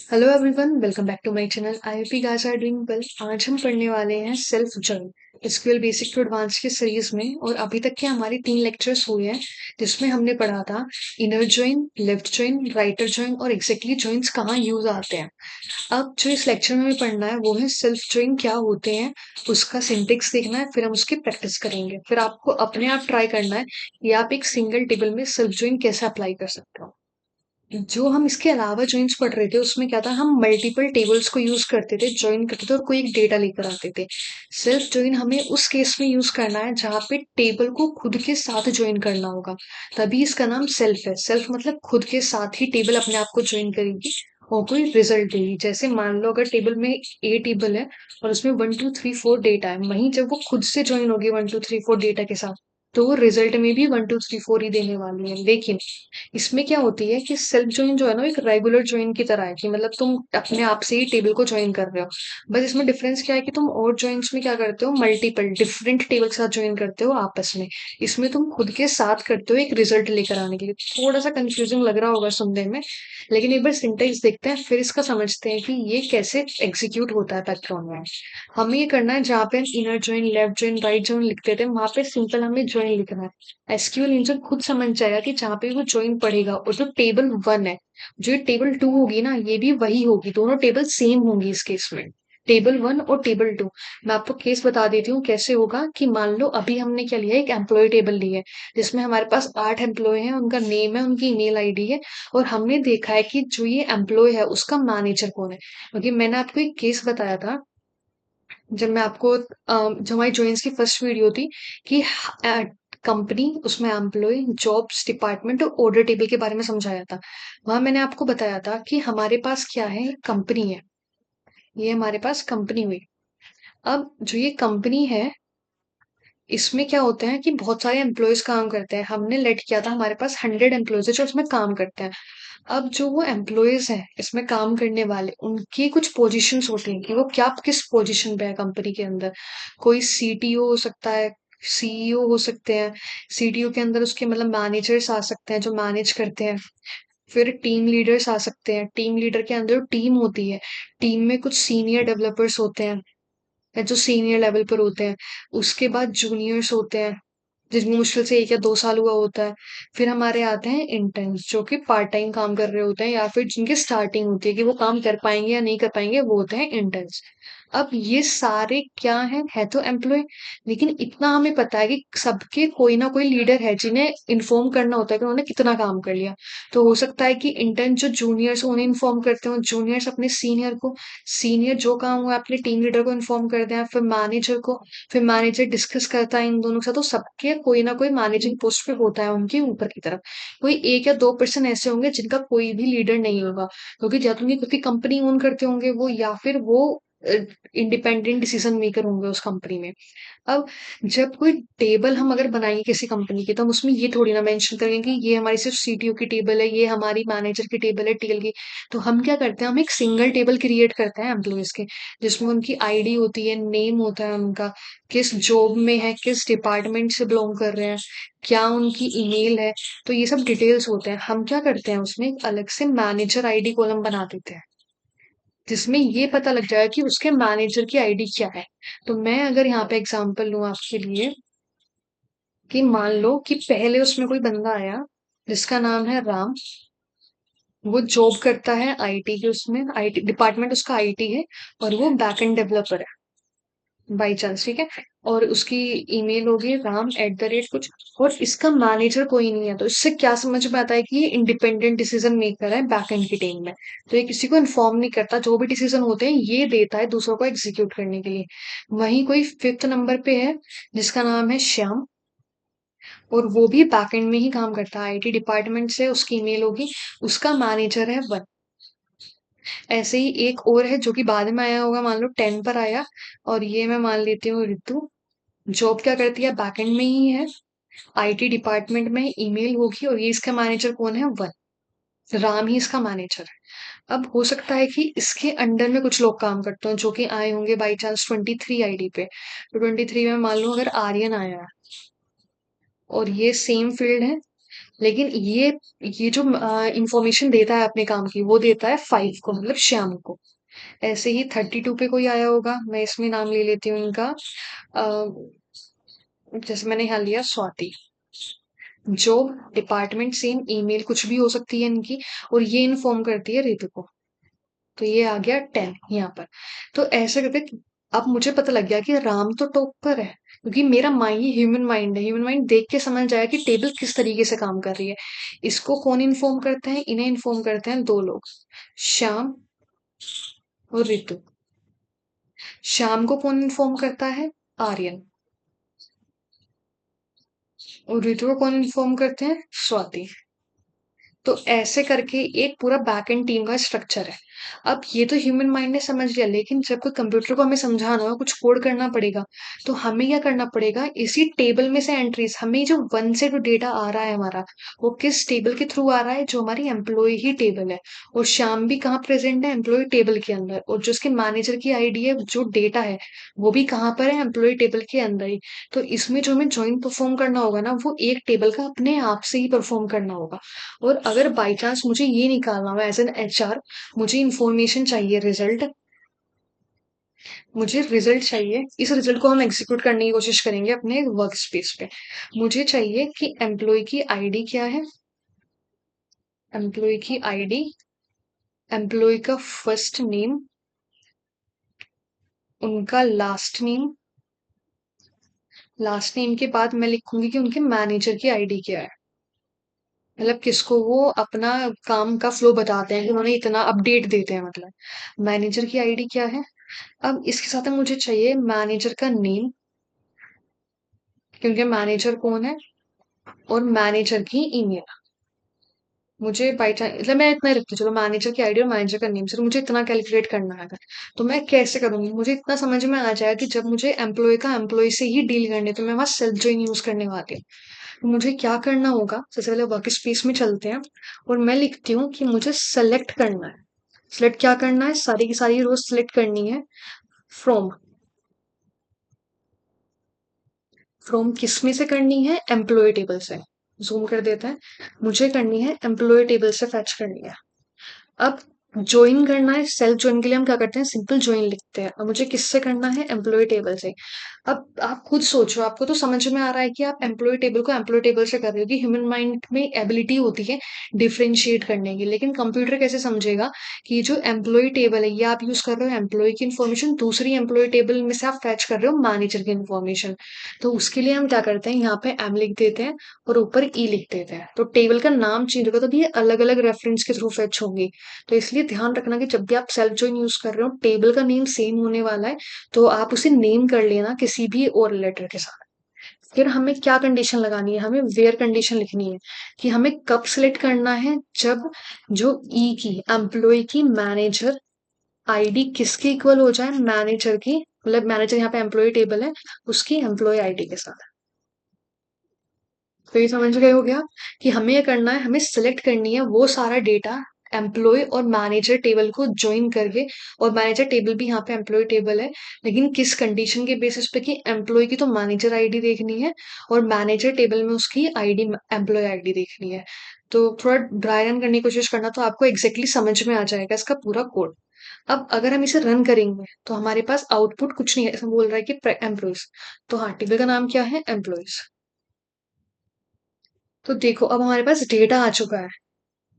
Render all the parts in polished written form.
Hello everyone, welcome back to my channel. I hope you guys are doing well. आज हम पढ़ने वाले हैं self join SQL basic to advance की series में। और अभी तक के हमारे 3 लेक्चर्स हुए हैं जिसमें हमने पढ़ा था inner join, left join, writer join और एग्जैक्टली जॉइंस कहाँ यूज आते हैं। अब जो इस लेक्चर में हमें पढ़ना है वो है सेल्फ जॉइन क्या होते हैं, उसका सिंटेक्स देखना है, फिर हम उसकी प्रैक्टिस करेंगे। फिर आपको अपने आप ट्राई करना है कि आप एक सिंगल टेबल में सेल्फ जॉइन कैसे अप्लाई कर सकते हो। जो हम इसके अलावा जॉइंस पढ़ रहे थे उसमें क्या था, हम मल्टीपल टेबल्स को यूज करते थे, ज्वाइन करते थे और कोई एक डेटा लेकर आते थे। सेल्फ ज्वाइन हमें उस केस में यूज करना है जहाँ पे टेबल को खुद के साथ ज्वाइन करना होगा, तभी इसका नाम सेल्फ है। सेल्फ मतलब खुद के साथ ही टेबल अपने आप को ज्वाइन करेगी और कोई रिजल्ट देगी। जैसे मान लो अगर टेबल में ए टेबल है और उसमें 1 2 3 4 डेटा है, वहीं जब वो खुद से ज्वाइन होगी 1 2 3 4 डेटा के साथ, तो वो रिजल्ट में भी 1 2 3 4 ही देने वाली है। लेकिन इसमें क्या होती है कि सेल्फ जॉइन जो है ना, एक रेगुलर जॉइन की तरह है कि मतलब तुम अपने आप से ही टेबल को ज्वाइन कर रहे हो। बस इसमें डिफरेंस क्या है कि तुम और जॉइंस में क्या करते हो, मल्टीपल डिफरेंट टेबल के साथ ज्वाइन करते हो आपस में। इसमें तुम खुद के साथ करते हो एक रिजल्ट लेकर आने के लिए। थोड़ा सा कंफ्यूजिंग लग रहा होगा सुनने में, लेकिन एक बार सिंटेक्स देखते हैं फिर इसका समझते हैं कि ये कैसे एग्जीक्यूट होता है बैकग्राउंड में। हमें ये करना है जहाँ पे हम inner join, left join, right join लिखते थे, वहां पे सिंपल हमें जॉइन लिखना है। एसक्यूएल इंजन खुद समझ जाएगा कि जहाँ पे वो ज्वाइन पढ़ेगा और जो टेबल 1 है, जो ये टेबल 2 होगी ना, ये भी वही होगी, दोनों टेबल सेम होंगी इस केस में। टेबल 1 और टेबल 2। मैं आपको केस बता देती हूँ कैसे होगा। कि मान लो अभी हमने क्या लिया है, एक एम्प्लॉय टेबल ली है जिसमें हमारे पास 8 एम्प्लॉय हैं, उनका नेम है, उनकी ईमेल आईडी है। और हमने देखा है कि जो ये एम्प्लॉय है उसका मैनेजर कौन है। क्योंकि मैंने आपको एक केस बताया था जब मैं आपको जो हमारी जॉइंस की फर्स्ट वीडियो थी कि कंपनी, उसमें एम्प्लॉय, जॉब्स, डिपार्टमेंट और ऑर्डर टेबल के बारे में समझाया था। वहां मैंने आपको बताया था कि हमारे पास क्या है, कंपनी है। ये हमारे पास कंपनी हुई। अब जो ये कंपनी है, इसमें क्या होता है कि बहुत सारे एम्प्लॉयज काम करते हैं। हमने लेट किया था हमारे पास 100 एम्प्लॉयज है जो इसमें काम करते हैं। अब जो वो एम्प्लॉयज हैं इसमें काम करने वाले, उनकी कुछ पोजीशंस होती हैं कि वो क्या किस पोजीशन पे है कंपनी के अंदर। कोई सीटीओ हो सकता है, सीईओ हो सकते हैं। सीटीओ के अंदर उसके मतलब मैनेजर्स आ सकते हैं जो मैनेज करते हैं। फिर टीम लीडर्स आ सकते हैं, टीम लीडर के अंदर टीम होती है। टीम में कुछ सीनियर डेवलपर्स होते हैं या जो सीनियर लेवल पर होते हैं। उसके बाद जूनियर्स होते हैं जिसमें मुश्किल से 1 या 2 साल हुआ होता है। फिर हमारे आते हैं इंटर्न्स जो कि पार्ट टाइम काम कर रहे होते हैं या फिर जिनकी स्टार्टिंग होती है कि वो काम कर पाएंगे या नहीं कर पाएंगे, वो होते हैं इंटर्न्स। अब ये सारे क्या है तो एम्प्लॉय। लेकिन इतना हमें पता है कि सबके कोई ना कोई लीडर है जिन्हें इन्फॉर्म करना होता है कि उन्होंने कितना काम कर लिया। तो हो सकता है कि इंटर्न जो जूनियर्स उन्हें इन्फॉर्म करते हो, जूनियर्स अपने सीनियर को, सीनियर जो काम हुआ अपने टीम लीडर को इन्फॉर्म करते हैं, फिर मैनेजर को, फिर मैनेजर डिस्कस करता है इन दोनों के साथ। तो सबके कोई ना कोई मैनेजिंग पोस्ट पे होता है उनके ऊपर की तरफ। कोई 1 या 2% ऐसे होंगे जिनका कोई भी लीडर नहीं होगा, क्योंकि या तो उनकी खुद की कंपनी ओन करते होंगे वो, या फिर वो इंडिपेंडेंट डिसीजन मेकर होंगे उस कंपनी में। अब जब कोई टेबल हम अगर बनाएंगे किसी कंपनी की, तो हम उसमें ये थोड़ी ना मेंशन करेंगे कि ये हमारी सिर्फ सीटीओ की टेबल है, ये हमारी मैनेजर की टेबल है, टीएल की। तो हम क्या करते हैं, हम एक सिंगल टेबल क्रिएट करते हैं एम्प्लॉयज के, जिसमें उनकी आईडी होती है, नेम होता है उनका, किस जॉब में है, किस डिपार्टमेंट से बिलोंग कर रहे हैं, क्या उनकी ईमेल है। तो ये सब डिटेल्स होते हैं। हम क्या करते हैं, उसमें एक अलग से मैनेजर आईडी कॉलम बना देते हैं जिसमें ये पता लग जाएगा कि उसके मैनेजर की आईडी क्या है। तो मैं अगर यहाँ पे एग्जांपल लूँ आपके लिए, कि मान लो कि पहले उसमें कोई बंदा आया जिसका नाम है राम। वो जॉब करता है आईटी के, उसमें आईटी डिपार्टमेंट उसका आईटी है, और वो बैकएंड डेवलपर है बाई चांस, ठीक है। और उसकी ईमेल होगी राम@, कुछ। और इसका मैनेजर कोई नहीं है, तो इससे क्या समझ में आता है कि ये इंडिपेंडेंट डिसीजन मेकर है बैकएंड की टीम में। तो ये किसी को इन्फॉर्म नहीं करता, जो भी डिसीजन होते हैं ये देता है दूसरों को एग्जीक्यूट करने के लिए। वहीं कोई 5th नंबर पे है जिसका नाम है श्याम, और वो भी बैकएंड में ही काम करता है, आईटी डिपार्टमेंट से उसकी ईमेल होगी। उसका मैनेजर है 1। ऐसे ही एक और है जो कि बाद में आया होगा, मान लो 10 पर आया, और ये मैं मान लेती हूँ रितु। जॉब क्या करती है, बैकएंड में ही है, आईटी डिपार्टमेंट में, ईमेल होगी, और ये इसका मैनेजर कौन है, 1। राम ही इसका मैनेजर है। अब हो सकता है कि इसके अंडर में कुछ लोग काम करते हो जो कि आए होंगे बाई चांस 23 आईडी पे। तो 23 में मान लो अगर आर्यन आया है और ये सेम फील्ड है, लेकिन ये जो इंफॉर्मेशन देता है अपने काम की, वो देता है 5 को, मतलब श्याम को। ऐसे ही 32 पे कोई आया होगा, मैं इसमें नाम ले लेती हूँ इनका। जैसे मैंने यहाँ लिया स्वाति, जो डिपार्टमेंट सेम, ईमेल कुछ भी हो सकती है इनकी, और ये इन्फॉर्म करती है रितु को। तो ये आ गया 10 यहाँ पर। तो ऐसे करके अब मुझे पता लग गया कि राम तो टॉप पर है, क्योंकि मेरा माइंड ही ह्यूमन माइंड है। ह्यूमन माइंड देख के समझ जाएगा कि टेबल किस तरीके से काम कर रही है। इसको कौन इन्फॉर्म करते हैं? इन्हें इन्फॉर्म करते हैं दो लोग, श्याम और रितु। श्याम को कौन इन्फॉर्म करता है? आर्यन। और रितु को कौन इन्फॉर्म करते हैं? स्वाति। तो ऐसे करके एक पूरा बैक एंड टीम का स्ट्रक्चर है। अब ये तो ह्यूमन माइंड ने समझ लिया, लेकिन जब कोई कंप्यूटर को हमें समझाना हो, कुछ कोड करना पड़ेगा, तो हमें क्या करना पड़ेगा? इसी टेबल में से एंट्रीज, हमें जो वन से जो डेटा आ रहा है हमारा, वो किस टेबल के थ्रू आ रहा है? जो हमारी एम्प्लॉय ही टेबल है। और श्याम भी कहाँ प्रेजेंट है? एम्प्लॉय टेबल के अंदर। और जो उसके मैनेजर की आईडी है, जो डेटा है, वो भी कहाँ पर है? एम्प्लॉय टेबल के अंदर ही। तो इसमें जो हमें ज्वाइन परफॉर्म करना होगा ना, वो एक टेबल का अपने आप से ही परफॉर्म करना होगा। और अगर बाई चांस मुझे ये निकालना हो एज एन एचआर, मुझे इंफॉर्मेशन चाहिए, रिजल्ट, मुझे रिजल्ट चाहिए। इस रिजल्ट को हम एग्जीक्यूट करने की कोशिश करेंगे अपने वर्क स्पेस पे। मुझे चाहिए कि एम्प्लॉय की आईडी क्या है, एम्प्लॉय की आईडी, एम्प्लॉय का फर्स्ट नेम, उनका लास्ट नेम, लास्ट नेम के बाद मैं लिखूंगी कि उनके मैनेजर की आईडी क्या है, मतलब किसको वो अपना काम का फ्लो बताते हैं, कि उन्होंने इतना अपडेट देते हैं, मतलब मैनेजर की आईडी क्या है। अब इसके साथ में मुझे चाहिए मैनेजर का नेम, क्योंकि मैनेजर कौन है, और मैनेजर की ईमेल। मुझे बाई चांस, मतलब मैं इतना ही रखती हूँ, चलो मैनेजर की आईडी और मैनेजर का नेम, सिर्फ मुझे इतना कैलकुलेट करना है। तो मैं कैसे करूंगी? मुझे इतना समझ में आ जाएगा कि जब मुझे एम्प्लॉय का एम्प्लॉय से ही डील करने, तो मैं वहां सेल्फ ज्वाइन यूज करने वाली हूँ। तो मुझे क्या करना होगा? सबसे पहले वर्क स्पेस में चलते हैं, और मैं लिखती हूँ कि मुझे सेलेक्ट करना है। सिलेक्ट क्या करना है? सारी की सारी रोज सिलेक्ट करनी है। फ्रॉम, फ्रॉम किस में से करनी है? एम्प्लॉय टेबल से। जूम कर देते हैं। मुझे करनी है एम्प्लॉय टेबल से फैच करनी है। अब ज्वाइन करना है, सेल्फ ज्वाइन के लिए हम क्या करते हैं? सिंपल ज्वाइन लिखते हैं। और मुझे किससे करना है? एम्प्लॉय टेबल से। अब आप खुद सोचो, आपको तो समझ में आ रहा है कि आप एम्प्लॉय टेबल को एम्प्लॉय टेबल से कर रहे हो, कि ह्यूमन माइंड में एबिलिटी होती है डिफरेंशिएट करने की। लेकिन कंप्यूटर कैसे समझेगा कि जो एम्प्लॉय टेबल है, ये आप यूज कर रहे हो एम्प्लॉय की इन्फॉर्मेशन, दूसरी एम्प्लॉय टेबल में से आप फैच कर रहे हो मैनेजर की इन्फॉर्मेशन। तो उसके लिए हम क्या करते हैं? यहाँ पे एम लिख देते हैं, और ऊपर ई लिख देते हैं। तो टेबल का नाम चेंज होगा, तो ये अलग अलग रेफरेंस के थ्रू फैच होंगी। तो इसलिए ध्यान रखना कि जब भी आप सेल्फ जॉइन यूज कर रहे हो, टेबल का नेम सेम होने वाला है, तो आप उसे नेम कर लेना किसी भी और लेटर के साथ। फिर हमें क्या कंडीशन लगानी है? हमें वेयर कंडीशन लिखनी है, कि हमें कब सिलेक्ट करना है? जब जो ई की, एम्प्लॉय की मैनेजर आईडी किसके इक्वल हो जाए? मैनेजर की, मतलब मैनेजर यहाँ पे एम्प्लॉय टेबल है, उसकी एम्प्लॉय आईडी के साथ। तो ये समझ गए हो गया कि हमें ये करना है, हमें सिलेक्ट करनी है वो सारा डेटा, एम्प्लॉय और मैनेजर टेबल को ज्वाइन करके। और मैनेजर टेबल भी यहाँ पे एम्प्लॉय टेबल है, लेकिन किस कंडीशन के बेसिस पे? कि एम्प्लॉय की तो मैनेजर आईडी देखनी है, और मैनेजर टेबल में उसकी आईडी, एम्प्लॉय आईडी देखनी है। तो थोड़ा ड्राई रन करने की कोशिश करना, तो आपको एग्जैक्टली समझ में आ जाएगा इसका पूरा कोड। अब अगर हम इसे रन करेंगे, तो हमारे पास आउटपुट कुछ नहीं है, ऐसा बोल रहा है कि एम्प्लॉयज। तो हाँ, टेबल का नाम क्या है? एम्प्लॉयज। तो देखो, अब हमारे पास डेटा आ चुका है।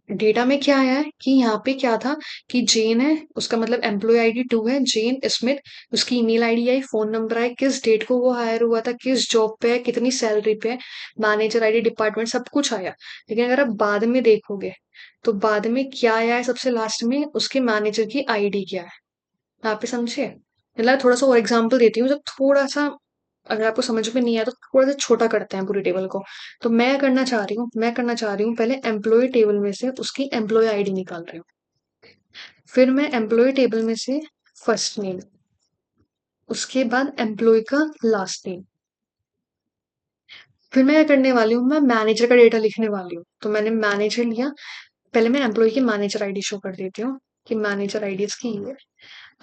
डेटा में क्या आया है? कि यहाँ पे क्या था? कि जेन है, उसका मतलब एम्प्लॉय आईडी 2 है, जेन स्मिथ। उसकी email ID I, phone number आया, किस डेट को वो हायर हुआ था, किस जॉब पे है, कितनी सैलरी पे है, मैनेजर आईडी, डिपार्टमेंट, सब कुछ आया। लेकिन अगर आप बाद में देखोगे, तो बाद में क्या आया है? सबसे लास्ट में उसके मैनेजर की आईडी क्या है। यहाँ पे समझे? मतलब थोड़ा सा और एग्जाम्पल देती हूँ, जब थोड़ा सा अगर आपको समझ में नहीं आया, तो थोड़ा सा छोटा करते हैं पूरी टेबल को। तो मैं करना चाह रही हूँ पहले एम्प्लॉय टेबल में से उसकी एम्प्लॉय आईडी निकाल रही हूँ। फिर मैं एम्प्लॉय टेबल में से फर्स्ट नेम, उसके बाद एम्प्लॉय का लास्ट नेम। फिर मैं क्या करने वाली हूँ? मैं मैनेजर का डेटा लिखने वाली हूँ। तो मैंने मैनेजर लिया, पहले मैं एम्प्लॉय की मैनेजर आईडी शो कर देती हूँ, कि मैनेजर आईडी इसकी ये है।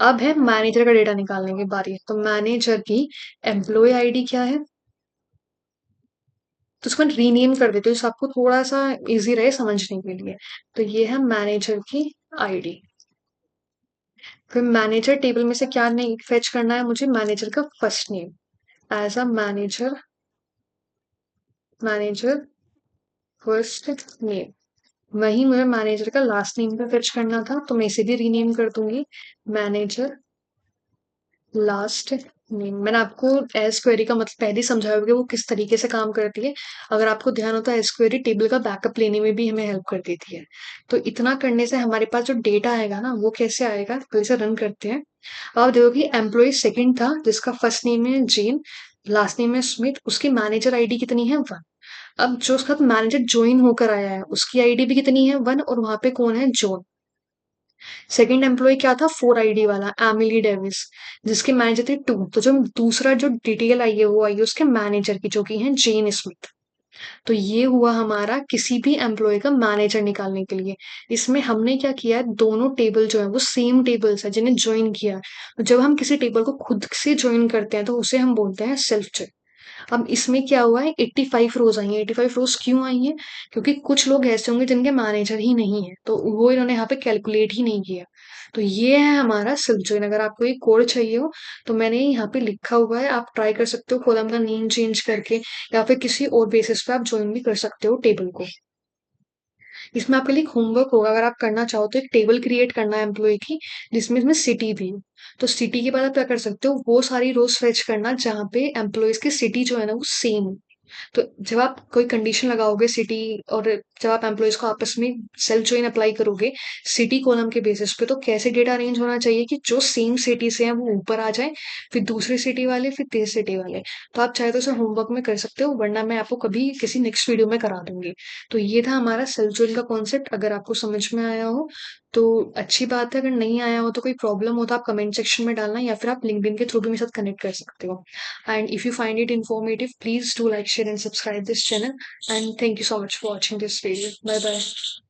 अब है मैनेजर का डेटा निकालने की बारी। तो मैनेजर की एम्प्लॉय आईडी क्या है? तो उसको रीनेम कर देते हो जिससे आपको थोड़ा-सा ईज़ी रहे समझने के लिए। तो ये है मैनेजर की आईडी। फिर मैनेजर टेबल में से क्या नहीं फेच करना है मुझे मैनेजर का first name as a manager first name. वहीं मुझे मैनेजर का लास्ट नेम भी फेच करना था तो मैं इसे भी रीनेम कर दूँगी मैनेजर लास्ट नेम। मैंने आपको एस क्वेरी का मतलब पहले ही समझाया होगा कि वो किस तरीके से काम करती है। अगर आपको ध्यान हो तो एस क्वेरी टेबल का बैकअप लेने में भी हमें हेल्प कर देती है। तो इतना करने से हमारे पास जो डेटा आएगा ना वो कैसे आएगा, तो इसे रन करते हैं। अब आप देखो कि एम्प्लॉय सेकंड था जिसका फर्स्ट नेम है जेन, लास्ट नेम है स्मिथ, उसकी मैनेजर आईडी कितनी है 1। अब जो उसका मैनेजर ज्वाइन होकर आया है उसकी आईडी भी कितनी है 1 और वहां पे कौन है जॉन। सेकंड एम्प्लॉय क्या था 4 आईडी वाला एमिली डेविस जिसके मैनेजर थे 2। तो जो दूसरा जो डिटेल आई है वो आई है उसके मैनेजर की जो कि है जेन स्मिथ। तो ये हुआ हमारा किसी भी एम्प्लॉय का मैनेजर निकालने के लिए। इसमें हमने क्या किया है दोनों टेबल जो है वो सेम टेबल्स है जिन्हें ज्वाइन किया। तो जब हम किसी टेबल को खुद से ज्वाइन करते हैं तो उसे हम बोलते हैं सेल्फ चेक। अब इसमें क्या हुआ है 85 रोज आई हैं। 85 रोज क्यों आई हैं? क्योंकि कुछ लोग ऐसे होंगे जिनके मैनेजर ही नहीं है तो वो इन्होंने यहाँ पे कैलकुलेट ही नहीं किया। तो ये है हमारा सेल्फ ज्वाइन। अगर आपको ये कोड चाहिए हो तो मैंने यहाँ पे लिखा हुआ है, आप ट्राई कर सकते हो कॉलम का नेम चेंज करके या फिर किसी और बेसिस पे आप ज्वाइन भी कर सकते हो टेबल को। इसमें आपके लिए एक होमवर्क होगा अगर आप करना चाहो तो एक टेबल क्रिएट करना है एम्प्लॉय की जिसमें इसमें सिटी भी हो। तो सिटी के बाद आप क्या कर सकते हो वो सारी रोज फेच करना जहाँ पे एम्प्लॉयज की सिटी जो है ना वो सेम हो। तो जब आप कोई कंडीशन लगाओगे सिटी और जब आप एम्प्लॉयज को आपस में सेल्फ ज्वाइन अप्लाई करोगे सिटी कॉलम के बेसिस पे तो कैसे डेटा अरेंज होना चाहिए कि जो सेम सिटी से हैं वो ऊपर आ जाए, फिर दूसरी सिटी वाले फिर तीसरी सिटी वाले। तो आप चाहे तो इसे होमवर्क में कर सकते हो वरना मैं आपको कभी किसी नेक्स्ट वीडियो में करा दूंगी। तो ये था हमारा सेल्फ ज्वाइन का कॉन्सेप्ट। अगर आपको समझ में आया हो तो अच्छी बात है, अगर नहीं आया हो तो कोई प्रॉब्लम हो तो आप कमेंट सेक्शन में डालना या फिर आप लिंक्डइन के थ्रू भी मेरे साथ कनेक्ट कर सकते हो। And if you find it informative, please do like, share, and subscribe this channel. And thank you so much for watching this video. Bye bye.